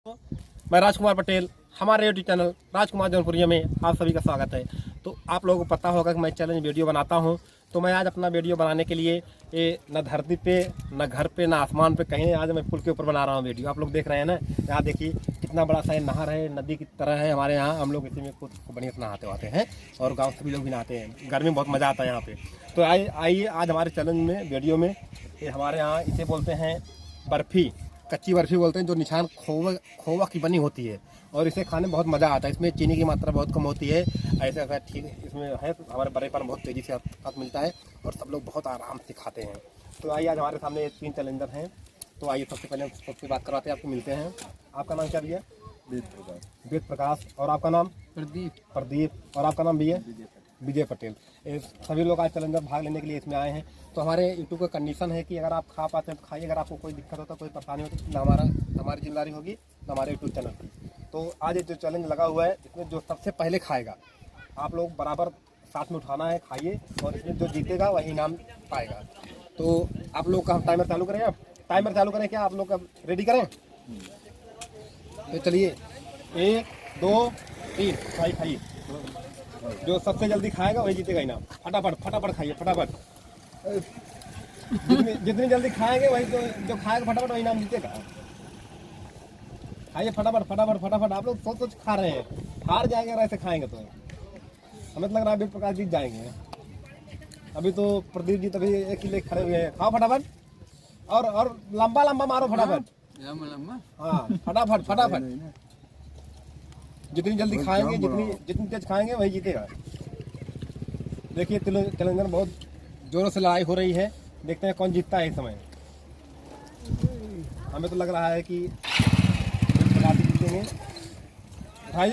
मैं राजकुमार पटेल, हमारे YouTube channel राजकुमार जौनपुरिया में आप सभी का स्वागत है। तो आप लोगों को पता होगा कि मैं चैलेंज वीडियो बनाता हूं, तो मैं आज अपना वीडियो बनाने के लिए ये न धरती पे न घर पे न आसमान पे कहीं, आज मैं पुल के ऊपर बना रहा हूं वीडियो। आप लोग देख रहे हैं ना, यहाँ देखिए कितना बड़ा सा नहर है, नदी की तरह है हमारे यहाँ। हम लोग इसी में खुद बढ़िया से नहाते आते हैं और गाँव सभी लोग भी नहाते हैं। गर्मी में बहुत मज़ा आता है यहाँ पे। तो आइए आज हमारे चैलेंज में वीडियो में ये हमारे यहाँ इसे बोलते हैं बर्फ़ी, कच्ची बर्फ़ी बोलते हैं, जो निशान खोवा की बनी होती है और इसे खाने में बहुत मज़ा आता है। इसमें चीनी की मात्रा बहुत कम होती है। ऐसे अगर ठीक इसमें है तो हमारे बड़े पर बहुत तेज़ी से हाथ मिलता है और सब लोग बहुत आराम से खाते हैं। तो आइए आज हमारे सामने 3 चैलेंजर हैं। तो आइए सबसे पहले सबसे बात करवाते हैं, आपको मिलते हैं। आपका नाम क्या भैया? वेद प्रकाश। और आपका नाम? प्रदीप। और आपका नाम भैया? विजय पटेल। सभी लोग आज चैलेंजर भाग लेने के लिए इसमें आए हैं। तो हमारे यूट्यूब का कंडीशन है कि अगर आप खा पाते हैं तो खाइए, अगर आपको कोई दिक्कत होता है, कोई परेशानी होती है, ना हमारी जिम्मेदारी होगी ना हमारे यूट्यूब चैनल की। तो आज जो चैलेंज लगा हुआ है, इसमें जो सबसे पहले खाएगा, आप लोग बराबर साथ में उठाना है, खाइए, और इसमें जो जीतेगा वही इनाम पाएगा। तो आप लोग का टाइमर चालू करें? आप टाइमर चालू करें क्या? आप लोग का रेडी करें? तो चलिए 1 2 3 खाइए। जो सबसे जल्दी खाएगा वही जीतेगा इनाम। फटाफट खाइए, फटाफट। जितनी जल्दी खाएंगे वही जो खाएगा फटाफट वही इनाम जीतेगा। खाइए फटाफट। आप लोग सोच खा रहे हैं, हार जाएंगे अगर ऐसे खाएंगे तो। हमें तो लग रहा है वेद प्रकाश जीत जाएंगे। अभी तो प्रदीप जी तभी एक ही लेके खड़े हुए हैं। खाओ फटाफट और लंबा मारो फटाफट। हाँ फटाफट। जितनी जल्दी खाएंगे, जितनी तेज खाएंगे वही जीतेगा। देखिए चैलेंजर बहुत जोरों से लड़ाई हो रही है। देखते हैं कौन जीतता है इस समय। हमें तो लग रहा है कि जीतेंगे।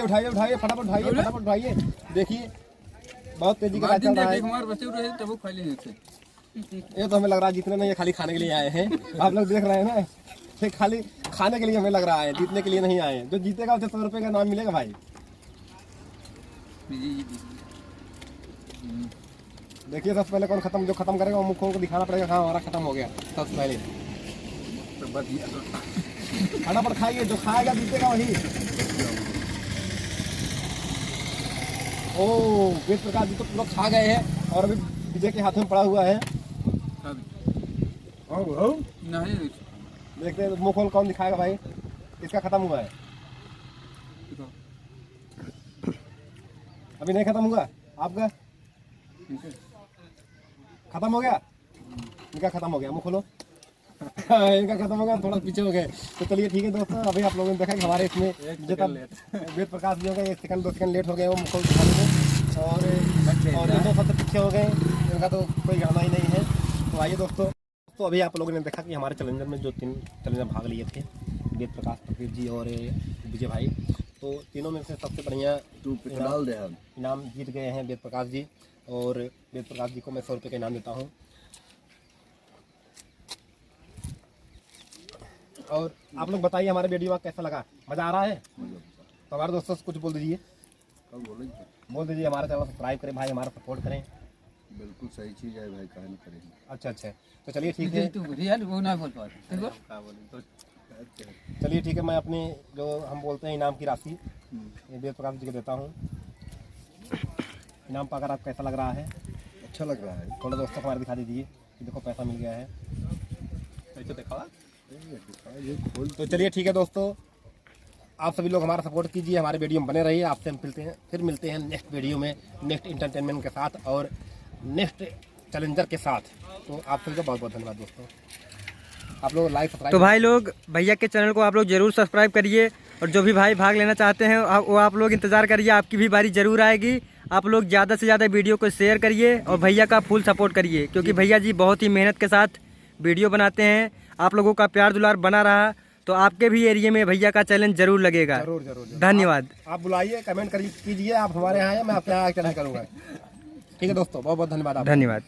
उठाइए फटाफट उठाइए। देखिए बहुत तेजी का चल रहा है। ये तो हमें लग रहा है जीतने नहीं, ये खाली खाने के लिए आए हैं। आप लोग देख रहे हैं ना, ये खाली खाने के लिए हमें लग रहा है, जीतने के लिए नहीं आए हैं। जो जीतेगा उसे 100 रुपये का नाम मिलेगा भाई। देखिए सबसे पहले कौन जो खत्म करेगा वो मुख को दिखाना पड़ेगा। हाँ हमारा खत्म हो गया सबसे पहले। फटाफट खाइए, जो खाएगा जीतेगा वही। ओह वेद प्रकाश जी तो पूरा खा गए हैं और अभी विजय के हाथ में पड़ा हुआ है। देखते हैं मुंह खोल कौन दिखाएगा भाई। इसका खत्म हुआ है, अभी नहीं खत्म हुआ। आपका खत्म हो गया? इनका खत्म हो गया, मुंह खोलो। इनका खत्म हो गया, थोड़ा पीछे हो गए। तो चलिए ठीक है दोस्तों, अभी आप लोगों ने देखा कि हमारे इसमें वेद प्रकाश जी हो गए 1 सेकंड 2 सेकंड लेट हो गए वो मुंह खोल दिखाने में, और ये 2 सबसे पीछे हो गए। इनका तो कोई गणना ही नहीं है। तो आइए दोस्तों, तो अभी आप लोगों ने देखा कि हमारे चैलेंजर में जो 3 चैलेंजर भाग लिए थे, वेद प्रकाश, प्रदीप जी और विजय भाई, तो तीनों में से सबसे बढ़िया इनाम जीत गए हैं वेद प्रकाश जी। और वेद प्रकाश जी को मैं 100 रुपये का इनाम देता हूँ। और आप लोग बताइए हमारे वीडियो कैसा लगा? मज़ा आ रहा है? तो हमारे दोस्तों से कुछ बोल दीजिए। हमारा चैनल सब्सक्राइब करें भाई, हमारा सपोर्ट करें। बिल्कुल सही चीज़ है भाई, कहना करेंगे। अच्छा तो चलिए ठीक है। चलिए ठीक है, मैं अपनी जो हम बोलते हैं इनाम की राशि वेद प्रकाश जी को देता हूँ। इनाम पाकर आप कैसा लग रहा है? अच्छा लग रहा है। थोड़ा दोस्तों को हमारे दिखा दीजिए कि देखो पैसा मिल गया है। ऐसे देखा। तो चलिए ठीक है दोस्तों, आप सभी लोग हमारा सपोर्ट कीजिए, हमारे वीडियो में बने रहिए। आपसे हम फिर मिलते हैं नेक्स्ट वीडियो में, नेक्स्ट इंटरटेनमेंट के साथ और नेक्स्ट चैलेंजर के साथ। तो आप सभी का बहुत बहुत धन्यवाद दोस्तों। आप लोग लाइक सब्सक्राइब। तो भाई लोग भैया के चैनल को आप लोग जरूर सब्सक्राइब करिए, और जो भी भाई भाग लेना चाहते हैं वो आप लोग इंतज़ार करिए, आपकी भी बारी जरूर आएगी। आप लोग ज़्यादा से ज़्यादा वीडियो को शेयर करिए और भैया का फुल सपोर्ट करिए, क्योंकि भैया जी बहुत ही मेहनत के साथ वीडियो बनाते हैं। आप लोगों का प्यार दुलार बना रहा तो आपके भी एरिया में भैया का चैलेंज जरूर लगेगा। जरूर। धन्यवाद। आप बुलाइए, कमेंट कीजिए, आप हमारे यहाँ हैं, मैं आपके यहाँ चैलेंज करूँगा। ठीक है दोस्तों, बहुत बहुत धन्यवाद। धन्यवाद।